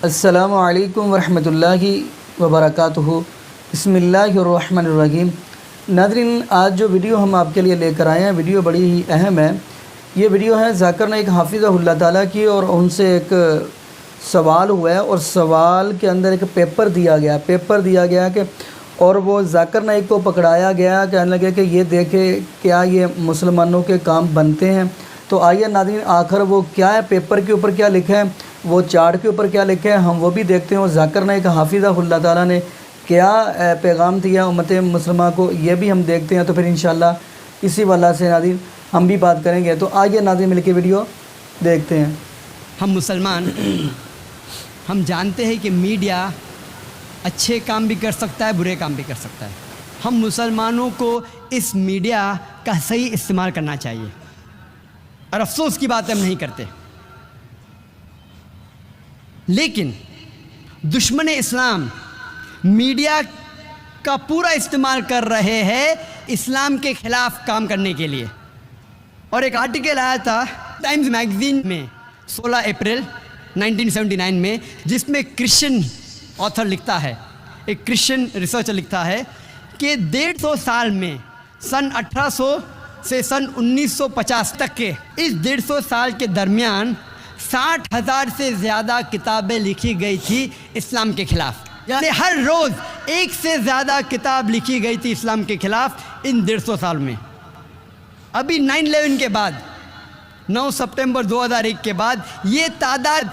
अस्सलामु अलैकुम वरहमतुल्लाहि वबरकातुहू। बिस्मिल्लाहिर्रहमानिर्रहीम। नाज़रीन, आज जो वीडियो हम आपके लिए लेकर आए हैं, वीडियो बड़ी ही अहम है। ये वीडियो है ज़ाकिर नाइक हाफ़िज़हुल्लाह ताला की, और उनसे एक सवाल हुआ है और सवाल के अंदर एक पेपर दिया गया कि और वो ज़ाकिर नाइक को पकड़ाया गया, कहने लगे कि ये देखे क्या ये मुसलमानों के काम बनते हैं। तो आइए नाज़रीन, आखिर वो क्या है, पेपर के ऊपर क्या लिखा है, वो चार्ट के ऊपर क्या लिखा है, हम वो भी देखते हैं। और ज़ाकिर नाइक हाफ़िज़हुल्लाह ताला ने क्या पैगाम दिया उम्मत मुस्लिमा को, ये भी हम देखते हैं। तो फिर इंशाअल्लाह इसी वाला से नाज़रीन हम भी बात करेंगे। तो आइए नाज़रीन मिलके वीडियो देखते हैं। हम मुसलमान हम जानते हैं कि मीडिया अच्छे काम भी कर सकता है, बुरे काम भी कर सकता है। हम मुसलमानों को इस मीडिया का सही इस्तेमाल करना चाहिए, और अफसोस की बात हम नहीं करते। लेकिन दुश्मन इस्लाम मीडिया का पूरा इस्तेमाल कर रहे हैं इस्लाम के ख़िलाफ़ काम करने के लिए। और एक आर्टिकल आया था टाइम्स मैगज़ीन में 16 अप्रैल 1979 में, जिसमें क्रिश्चियन ऑथर लिखता है, एक क्रिश्चियन रिसर्चर लिखता है कि 150 साल में सन 1800 से सन 1950 तक के इस 150 साल के दरमियान 60,000 से ज़्यादा किताबें लिखी गई थी इस्लाम के ख़िलाफ़। यानी हर रोज़ एक से ज़्यादा किताब लिखी गई थी इस्लाम के ख़िलाफ़ इन 150 साल में। अभी 9/11 के बाद, 9 सितंबर 2001 के बाद ये तादाद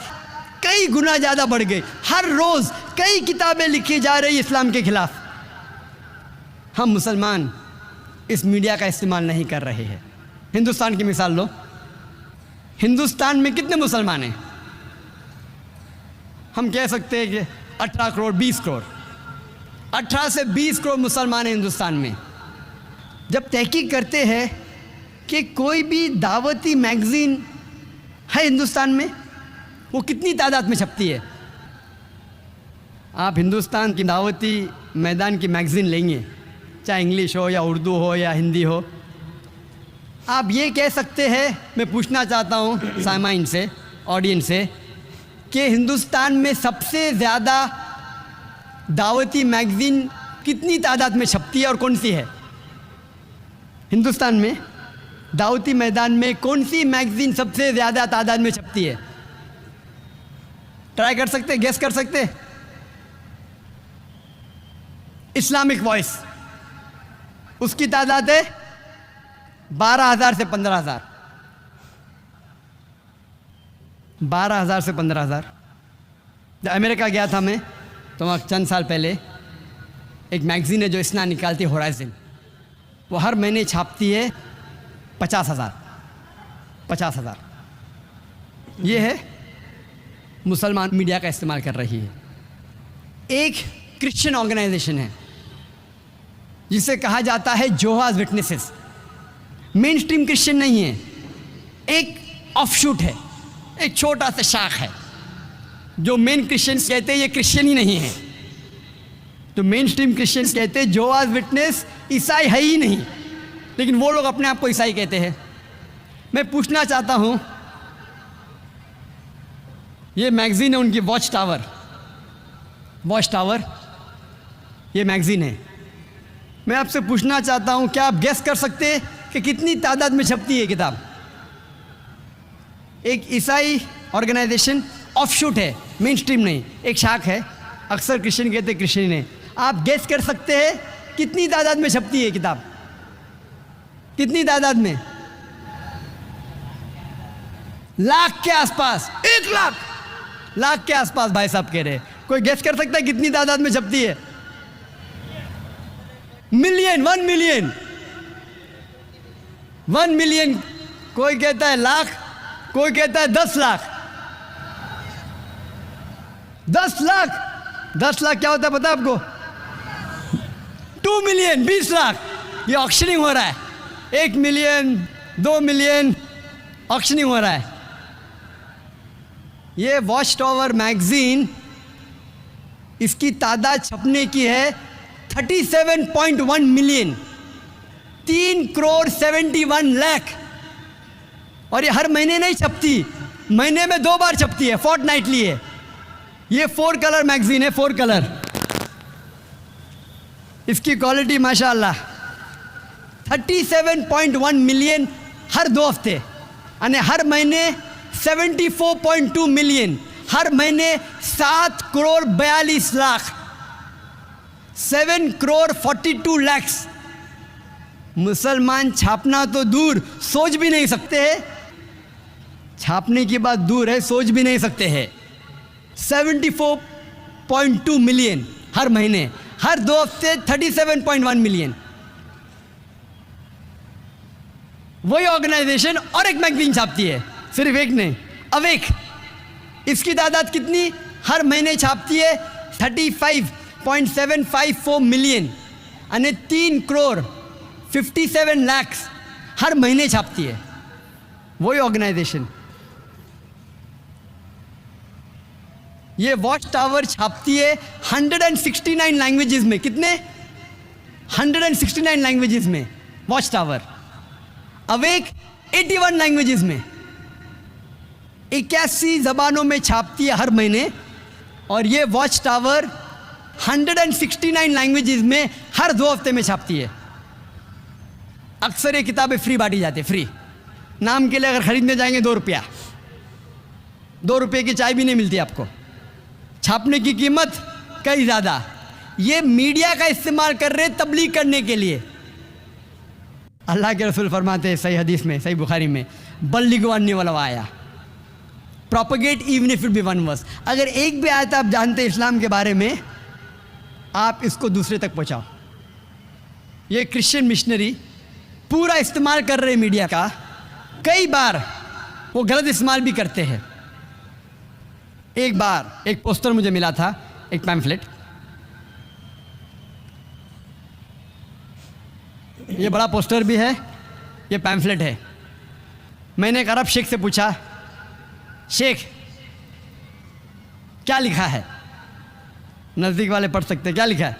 कई गुना ज़्यादा बढ़ गई। हर रोज़ कई किताबें लिखी जा रही इस्लाम के ख़िलाफ़। हम मुसलमान इस मीडिया का इस्तेमाल नहीं कर रहे हैं। हिंदुस्तान की मिसाल लो, हिंदुस्तान में कितने मुसलमान हैं? हम कह सकते हैं कि 18 करोड़ 20 करोड़, 18 से 20 करोड़ मुसलमान हैं हिंदुस्तान में। जब तहकीक करते हैं कि कोई भी दावती मैगज़ीन है हिंदुस्तान में, वो कितनी तादाद में छपती है? आप हिंदुस्तान की दावती मैदान की मैगज़ीन लेंगे, चाहे इंग्लिश हो या उर्दू हो या हिंदी हो, आप ये कह सकते हैं, मैं पूछना चाहता हूँ सामाइन से, ऑडियंस से, कि हिंदुस्तान में सबसे ज़्यादा दावती मैगज़ीन कितनी तादाद में छपती है और कौन सी है? हिंदुस्तान में दावती मैदान में कौन सी मैगज़ीन सबसे ज़्यादा तादाद में छपती है? ट्राई कर सकते, गेस कर सकते? इस्लामिक वॉइस, उसकी तादाद है 12,000 से 15,000। 12,000 से 15,000। जब अमेरिका गया था मैं, तो वहाँ चंद साल पहले एक मैगज़ीन है जो इस्ना निकालती है, होराइज़न, वो हर महीने छापती है 50,000। 50,000 ये है मुसलमान मीडिया का इस्तेमाल कर रही है। एक क्रिश्चियन ऑर्गेनाइजेशन है जिसे कहा जाता है जोहाज विटनेसेस। मेन स्ट्रीम क्रिश्चियन नहीं है, एक ऑफशूट है, एक छोटा सा शाख है। जो मेन क्रिश्चियंस कहते हैं ये क्रिश्चियन ही नहीं है। तो मेन स्ट्रीम क्रिश्चियंस कहते हैं जोहाज विटनेस ईसाई है ही नहीं, लेकिन वो लोग अपने आप को ईसाई कहते हैं। मैं पूछना चाहता हूँ, ये मैगज़ीन है उनकी वॉच टावर, ये मैगज़ीन है। मैं आपसे पूछना चाहता हूँ, क्या आप गेस कर सकते हैं कि कितनी तादाद में छपती है किताब? एक ईसाई ऑर्गेनाइजेशन ऑफशूट है, मेन स्ट्रीम नहीं, एक शाख है। अक्सर क्रिश्चियन कहते हैं क्रिश्चियन है। आप गेस कर सकते हैं कितनी तादाद में छपती है किताब? कितनी तादाद में? लाख के आसपास, 1 लाख के आसपास भाई साहब कह रहे हैं। कोई गेस कर सकता है कितनी तादाद में छपती है? Million, 1 million. कोई कहता है लाख, कोई कहता है 10 लाख। 10 लाख क्या होता है पता है आपको? 2 मिलियन, 20 लाख। ये ऑक्शनिंग हो रहा है, 1 मिलियन, 2 मिलियन ऑक्शनिंग हो रहा है। ये वॉच टावर मैगज़ीन, इसकी तादाद छपने की है 37.1 मिलियन, 3 करोड़ 71 लाख। और ये हर महीने नहीं छपती, महीने में 2 बार छपती है, फोर्टनाइटली है। ये 4 कलर मैगजीन है, 4 कलर। इसकी क्वालिटी माशाअल्लाह 37.1 मिलियन हर 2 हफ्ते, यानी हर महीने 74.2 मिलियन, हर महीने 7 करोड़ 42 लाख, 7 करोड़ 42 lakhs। मुसलमान छापना तो दूर, सोच भी नहीं सकते हैं, छापने की बात दूर है, सोच भी नहीं सकते हैं। 74.2 मिलियन हर महीने, हर 2 हफ्ते 37.1 मिलियन। वही ऑर्गेनाइजेशन और एक मैगजीन छापती है, सिर्फ एक नहीं, अवेक। इसकी तादाद कितनी? हर महीने छापती है 35.754 मिलियन, यानी 3 करोड़ 57 lakhs हर महीने छापती है वही ऑर्गेनाइजेशन। ये वॉच टावर छापती है 169 लैंग्वेजेस में। कितने? 169 लैंग्वेजेस में वॉच टावर। अवेक 81 लैंग्वेजेस में, 81 ज़बानों में छापती है हर महीने। और ये वॉच टावर 169 लैंग्वेजेस में हर 2 हफ्ते में छापती है। अक्सर ये किताबें फ्री बांटी जाती है, फ्री। नाम के लिए अगर ख़रीदने जाएंगे 2 रुपया, 2 रुपये की चाय भी नहीं मिलती आपको। छापने की कीमत कई ज़्यादा। ये मीडिया का इस्तेमाल कर रहे हैं तबलीग करने के लिए। अल्लाह के रसूल फरमाते हैं सही हदीस में, सही बुखारी में, बल्लिगु अन्नी वलो आया, propagate even if it be 1 verse. अगर एक भी आयत आप जानते हैं इस्लाम के बारे में, आप इसको दूसरे तक पहुँचाओ। ये क्रिश्चियन मिशनरी पूरा इस्तेमाल कर रहे हैं मीडिया का। कई बार वो गलत इस्तेमाल भी करते हैं। एक बार एक पोस्टर मुझे मिला था, एक पैम्फलेट, ये बड़ा पोस्टर भी है, ये पैम्फलेट है। मैंने एक अरब शेख से पूछा, शेख क्या लिखा है? नज़दीक वाले पढ़ सकते, क्या लिखा है?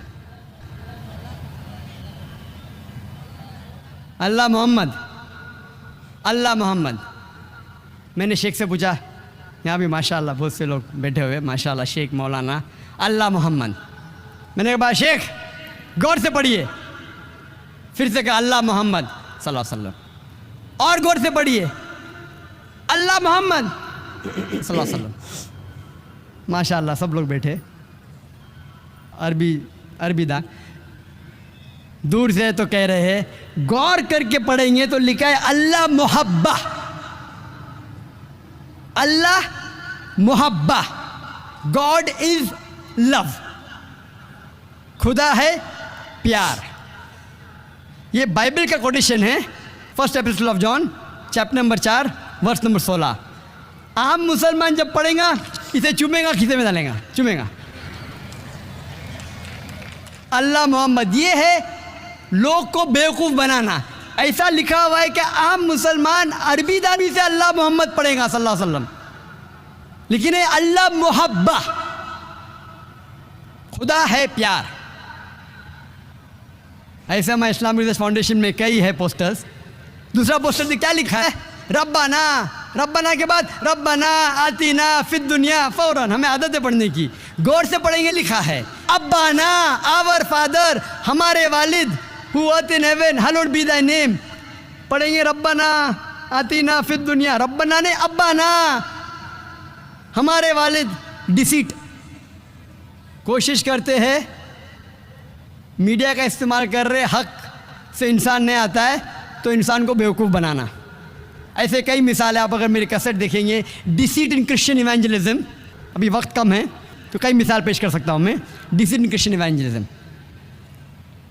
अल्लाह मोहम्मद, अल्लाह मोहम्मद। मैंने शेख से पूछा, यहाँ भी माशाअल्लाह बहुत से लोग बैठे हुए, माशाअल्लाह शेख मौलाना, अल्लाह मोहम्मद। मैंने कहा शेख गौर से पढ़िए। फिर से कहा अल्लाह मोहम्मद सल्लल्लाहु अलैहि वसल्लम, और गौर से पढ़िए अल्लाह मोहम्मद सल्लल्लाहु अलैहि वसल्लम। माशाअल्लाह सब लोग बैठे, अरबी दान। दूर से तो कह रहे हैं, गौर करके पढ़ेंगे तो लिखा है अल्लाह मोहब्बा, अल्लाह मोहब्बा, गॉड इज लव, खुदा है प्यार। ये बाइबल का कोटेशन है, first epistle of John chapter number 4 verse number 16। आम मुसलमान जब पढ़ेगा इसे चूमेगा, खीसे में डालेगा, चूमेगा। अल्लाह मोहम्मद, ये है लोग को बेवकूफ़ बनाना। ऐसा लिखा हुआ है कि आम मुसलमान अरबी दानी से अल्लाह मोहम्मद पढ़ेगा सल्लल्लाहु अलैहि वसल्लम, लेकिन ये अल्लाह मोहब्बा, खुदा है प्यार। ऐसा मैं इस्लामिक रिसर्च फाउंडेशन में कई है पोस्टर्स। दूसरा पोस्टर में क्या लिखा है? रब्बाना, रब्बाना के बाद रब्बाना आतीना फिद दुनिया, फौरन हमें आदत है पढ़ने की, गौर से पढ़ेंगे। लिखा है अब्बाना, आवर फादर, हमारे वालिद, who art in heaven, hallowed be thy name. पढ़ेंगे रब्बाना आतीना फिद दुनिया, रब्बाना ने अब्बाना, हमारे वालिद। डिसीट। कोशिश करते हैं मीडिया का इस्तेमाल कर रहे, हक से इंसान नहीं आता है तो इंसान को बेवकूफ़ बनाना। ऐसे कई मिसाल है, आप अगर मेरी कैसेट देखेंगे, डिसीट इन क्रिश्चियन इवेंजलिज्म, अभी वक्त कम है तो कई मिसाल पेश कर सकता हूँ मैं। डिसीट इन क्रिश्चियन इवेंजलिज्म,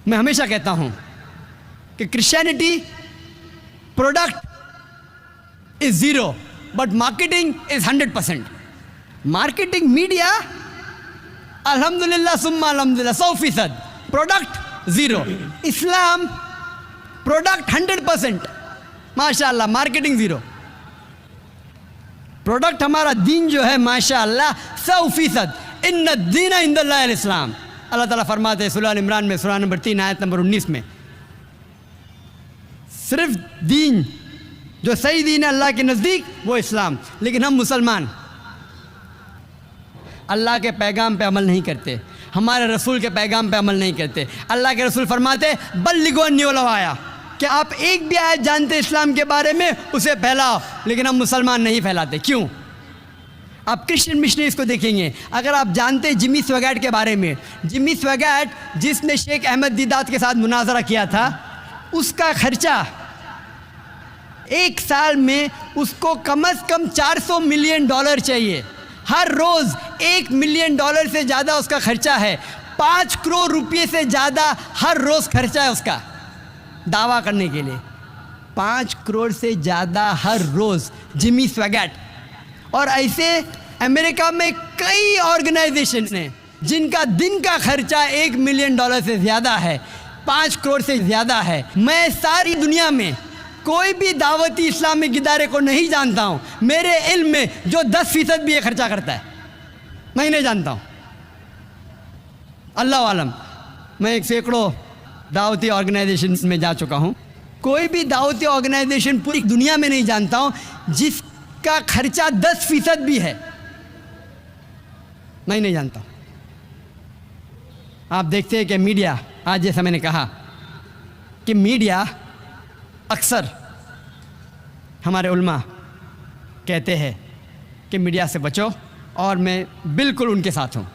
मैं हमेशा कहता हूँ कि Christianity product is 0 but marketing is 100%। Marketing media अल्हम्दुलिल्लाह सुम्मा अल्हम्दुलिल्लाह 100%, प्रोडक्ट 0। इस्लाम प्रोडक्ट 100%, माशाअल्लाह, मार्केटिंग 0। प्रोडक्ट हमारा दीन जो है माशाअल्लाह 100%। इन्ना दीना इंदल्लाह इस्लाम। अल्लाह ताला फरमाते हैं सूरह इमरान में, सूरह नंबर 3 आयत नंबर 19 में, सिर्फ दीन जो सही दीन है अल्लाह के नज़दीक वो इस्लाम। लेकिन हम मुसलमान अल्लाह के पैगाम पे अमल नहीं करते, हमारे रसूल के पैगाम पे अमल नहीं करते। अल्लाह के रसूल फरमाते बल्लिगु अन्नी वलौ आया, कि आप एक भी आयत जानते इस्लाम के बारे में उसे फैलाओ, लेकिन हम मुसलमान नहीं फैलाते। क्यों? आप क्रिश्चियन मिशनरीज को देखेंगे, अगर आप जानते जिमी स्वैगैट के बारे में, जिमी स्वैगैट जिसने शेख अहमद दीदात के साथ मुनाजरा किया था, उसका खर्चा एक साल में उसको कम से कम $400 मिलियन चाहिए। हर रोज़ $1 मिलियन से ज़्यादा उसका खर्चा है। 5 करोड़ रुपये से ज़्यादा हर रोज़ खर्चा है उसका दावा करने के लिए। 5 करोड़ से ज़्यादा हर रोज़ जिमी स्वैगैट। और ऐसे अमेरिका में कई ऑर्गेनाइजेशन हैं जिनका दिन का खर्चा $1 मिलियन से ज़्यादा है, 5 करोड़ से ज़्यादा है। मैं सारी दुनिया में कोई भी दावती इस्लामिक इदारे को नहीं जानता हूँ मेरे इल्म में जो 10% भी ये खर्चा करता है, मैं नहीं जानता हूँ। अल्लाह आलम, मैं एक सैकड़ों दावती ऑर्गेनाइजेशन में जा चुका हूँ, कोई भी दावती ऑर्गेनाइजेशन पूरी दुनिया में नहीं जानता हूँ जिसका खर्चा 10% भी है, मैं नहीं जानता हूँ। आप देखते हैं कि मीडिया, आज जैसा मैंने कहा कि मीडिया अक्सर हमारे उल्मा कहते हैं कि मीडिया से बचो, और मैं बिल्कुल उनके साथ हूँ।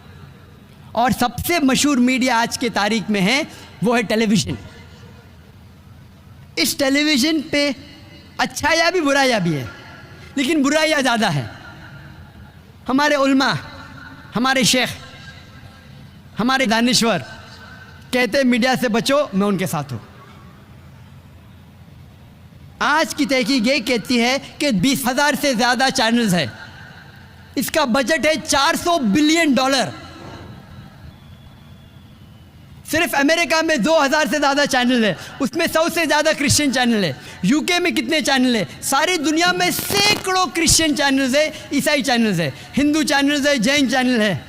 और सबसे मशहूर मीडिया आज के तारीख में है वो है टेलीविज़न। इस टेलीविज़न पे अच्छाइयाँ भी बुराइयाँ भी है, लेकिन बुराइयाँ ज़्यादा है। हमारे उल्मा, हमारे शेख, हमारे दानिश्वर कहते हैं मीडिया से बचो, मैं उनके साथ हूँ। आज की तहकीक ये कहती है कि 20,000 से ज़्यादा चैनल्स है, इसका बजट है $400 बिलियन। सिर्फ अमेरिका में 2,000 से ज़्यादा चैनल है, उसमें 100 से ज़्यादा क्रिश्चियन चैनल है। यूके में कितने चैनल है? सारी दुनिया में सैकड़ों क्रिश्चियन चैनल्स है, ईसाई चैनल्स है, हिंदू चैनल्स है, जैन चैनल है।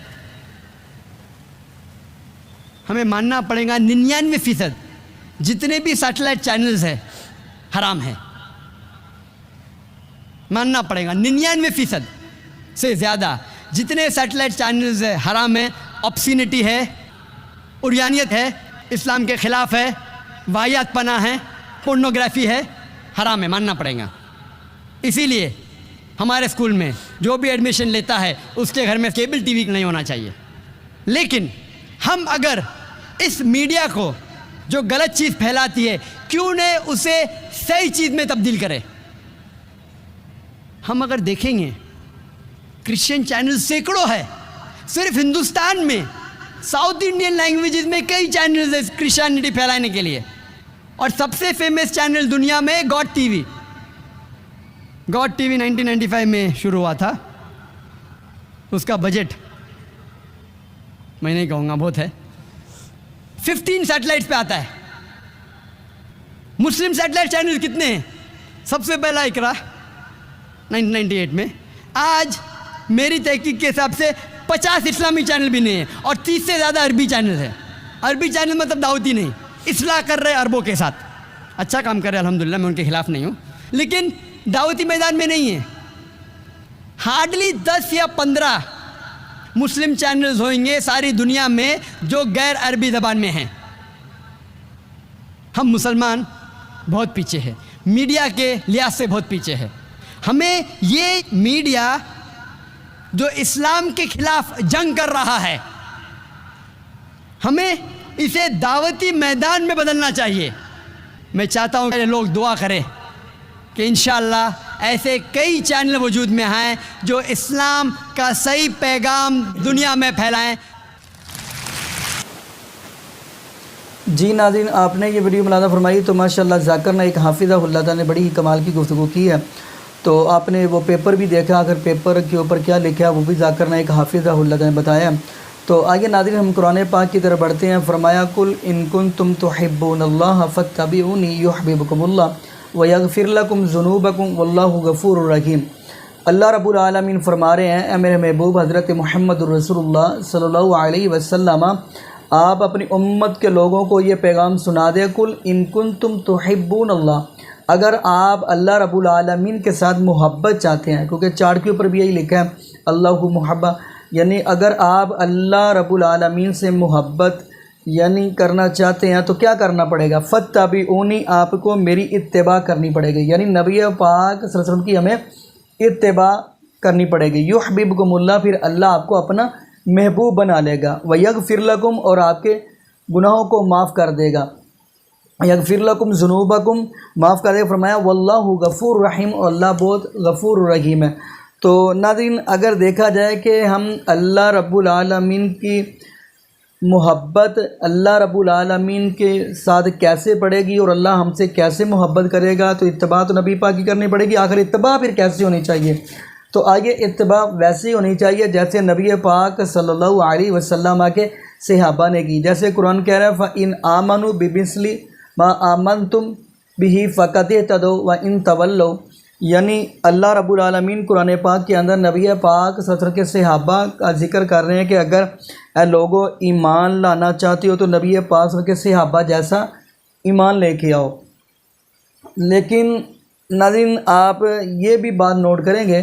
हमें मानना पड़ेगा 99% जितने भी सैटेलाइट चैनल्स है हराम है, मानना पड़ेगा। 99% से ज़्यादा जितने सैटेलाइट चैनल्स है हराम है, ऑब्सिनिटी है, उरियानियत है, इस्लाम के ख़िलाफ़ है, वाहियात पना है, पोर्नोग्राफी है, हराम है, मानना पड़ेगा। इसीलिए हमारे स्कूल में जो भी एडमिशन लेता है उसके घर में केबल टीवी नहीं होना चाहिए। लेकिन हम अगर इस मीडिया को जो गलत चीज़ फैलाती है, क्यों न उसे सही चीज़ में तब्दील करें। हम अगर देखेंगे क्रिश्चियन चैनल सैकड़ों है, सिर्फ हिंदुस्तान में साउथ इंडियन लैंग्वेजेस में कई चैनल्स है क्रिश्चियनिटी फैलाने के लिए। और सबसे फेमस चैनल दुनिया में गॉड टीवी। गॉड टीवी 1995 में शुरू हुआ था, उसका बजट मैं नहीं कहूँगा, बहुत है, 15 सैटेलाइट्स पे आता है। मुस्लिम सैटेलाइट चैनल कितने हैं? सबसे पहला इकरा 1998 में। आज मेरी तहकीक के हिसाब से 50 इस्लामी चैनल भी नहीं है, और 30 से ज़्यादा अरबी चैनल है। अरबी चैनल मतलब दावती नहीं, इसलाह कर रहे अरबों के साथ, अच्छा काम कर रहे हैं अल्हम्दुलिल्लाह, मैं उनके खिलाफ़ नहीं हूँ, लेकिन दावती मैदान में नहीं है। हार्डली 10 या 15 मुस्लिम चैनल्स होंगे सारी दुनिया में जो गैर अरबी ज़बान में हैं। हम मुसलमान बहुत पीछे हैं, मीडिया के लिहाज से बहुत पीछे है। हमें ये मीडिया जो इस्लाम के खिलाफ जंग कर रहा है, हमें इसे दावती मैदान में बदलना चाहिए। मैं चाहता हूँ कि लोग दुआ करें कि इंशाअल्लाह ऐसे कई चैनल वजूद में आएँ जो इस्लाम का सही पैगाम दुनिया में फैलाएं। जी नाज़रीन, आपने ये वीडियो मुलाज़ा फरमाई तो माशाअल्लाह ज़ाकिर नाइक हाफिज़हुल्लाह ने बड़ी ही कमाल की गुफ्तगू की है। तो आपने वो पेपर भी देखा, अगर पेपर के ऊपर क्या लिखा है वो भी ज़ाकिर नाइक हाफिज़हुल्लाह ने बताया। तो आइए नाज़रीन हम कुरान पाक की तरफ बढ़ते हैं। फरमाया कुल इन कुंतुम तुहिब्बूनल्लाह फत्तबिऊनी युहब्बिबकुमुल्लाह व यगफिर लकुम ज़ुनूबकुम वल्लाहु गफूरुर रहीम। अल्लाह रब्बुल आलमीन फरमा रहे हैं, ए मेरे महबूब हज़रत मुहम्मद रसूलुल्लाह सल्लल्लाहु अलैहि वसल्लम, आप अपनी उम्मत के लोगों को ये पैगाम सुना दे, कुल इन कुंतुम तुहिब्बूनल्लाह, अगर आप अल्लाह रब्बुल आलमीन के साथ मोहब्बत चाहते हैं, क्योंकि चार्ट के ऊपर भी यही लिखा है अल्लाहु मुहब्बा, यानी अगर आप अल्लाह रब्बुल आलमीन से मोहब्बत यानी करना चाहते हैं तो क्या करना पड़ेगा, फत्तबिऊनी, आपको मेरी इत्तिबा करनी पड़ेगी, यानी नबी पाक सल्लल्लाहु अलैहि वसल्लम की हमें इत्तिबा करनी पड़ेगी। युहब्बिबकुमुल्लाह, फिर अल्लाह आपको अपना महबूब बना लेगा। वयगफिर लकुम, और आपके गुनाहों को माफ़ कर देगा। यगफिर लकुम ज़ुनूबकुम, माफ़ कर देगा। फरमाया वल्लाहु गफ़ूर रहीम, और अल्लाह बहुत गफ़ूर रहीम है। तो नाज़रीन, अगर देखा जाए कि हम अल्लाह रब्बुल आलमीन की मोहब्बत अल्लाह रब्बुल आलमीन के साथ कैसे पड़ेगी और अल्लाह हमसे कैसे मोहब्बत करेगा, तो इत्तिबा तो नबी पाक की करनी पड़ेगी। आखिर इत्तिबा फिर कैसी होनी चाहिए, तो आगे इत्तिबा वैसी होनी चाहिए जैसे नबी पाक सल्लल्लाहु अलैहि वसल्लम के सहाबा ने की। जैसे कुरान कह रहा है फ़इन आमनु बिमिस्ली मा आमनतुम बिही फ़क़द इहतदौ व इन तवल्लौ, यानी अल्लाह रब्बुल आलमीन कुरान पाक के अंदर नबी पाक सल्लल्लाहु अलैहि वसल्लम के सहाबा का जिक्र कर रहे हैं कि अगर लोगों ईमान लाना चाहते हो तो नबी पाक सल्लल्लाहु अलैहि वसल्लम के सहाबा जैसा ईमान लेके आओ। लेकिन नाज़रीन, आप ये भी बात नोट करेंगे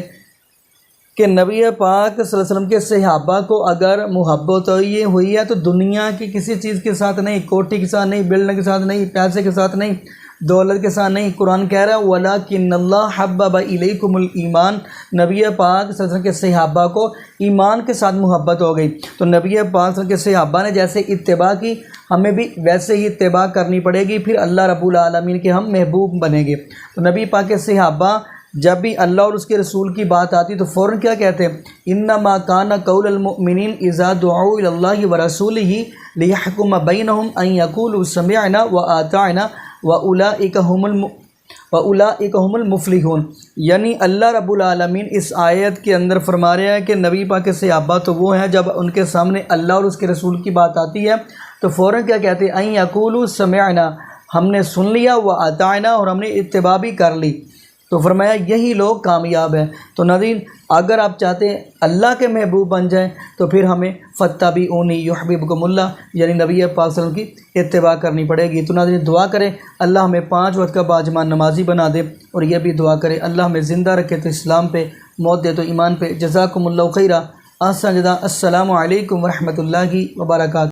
कि नबी पाक सल्लल्लाहु अलैहि वसल्लम के सहाबा को अगर मोहब्बत ये हुई है तो दुनिया की किसी चीज़ के साथ नहीं, कोठी के साथ नहीं, बिल्डिंग के साथ नहीं, पैसे के साथ नहीं, दौलत के साथ नहीं। कुरान कह रहा है वलाकिन्नल्लाह हब्बबा इलैकुमुल ईमान, नबी पाक सल्लल्लाहु अलैहि वसल्लम के सहाबा को ईमान के साथ मोहब्बत हो गई। तो नबी पाक सल्लल्लाहु अलैहि वसल्लम के सहाबा ने जैसे इत्तिबा की, हमें भी वैसे ही इत्तिबा करनी पड़ेगी, फिर अल्लाह रब्बुल आलमीन के हम महबूब बनेंगे। तो नबी पाक के सहाबा जब भी अल्लाह और उसके रसूल की बात आती तो फ़ौरन क्या कहते हैं, इन्नमा काना कौलुल मुमिनीन इज़ा दुऊ इलल्लाहि व रसूलिही लियहकुम बैनहुम अन यक़ूलू समिअना व अताअना व उलाइका हुमुल मुफ़्लिहून। यानी अल्लाह रब्बुल आलमीन इस आयत के अंदर फरमा रहे हैं कि नबी पाक के सहाबा तो वो हैं जब उनके सामने अल्लाह और उसके रसूल की बात आती है तो फ़ौरन क्या कहते हैं, अन यक़ूलू समिअना, हमने सुन लिया, व अताअना, और हमने इत्तिबा भी कर ली। तो फरमाया यही लोग कामयाब हैं। तो नाज़रीन, अगर आप चाहते हैं अल्लाह के महबूब बन जाएं तो फिर हमें फत्तबिऊनी युहब्बिबकुमुल्लाह, यानी नबी पाक सल्लल्लाहु अलैहि वसल्लम की इत्तिबा करनी पड़ेगी। तो नाज़रीन, दुआ करें अल्लाह हमें 5 वक्त का बाजमान नमाजी बना दे, और यह भी दुआ करें अल्लाह हमें ज़िंदा रखे तो इस्लाम पे, मौत दे तो ईमान पे। जज़ाकुमुल्लाहु खैरा। अस्सलामु अलैकुम व रहमतुल्लाहि व बरकातुहू।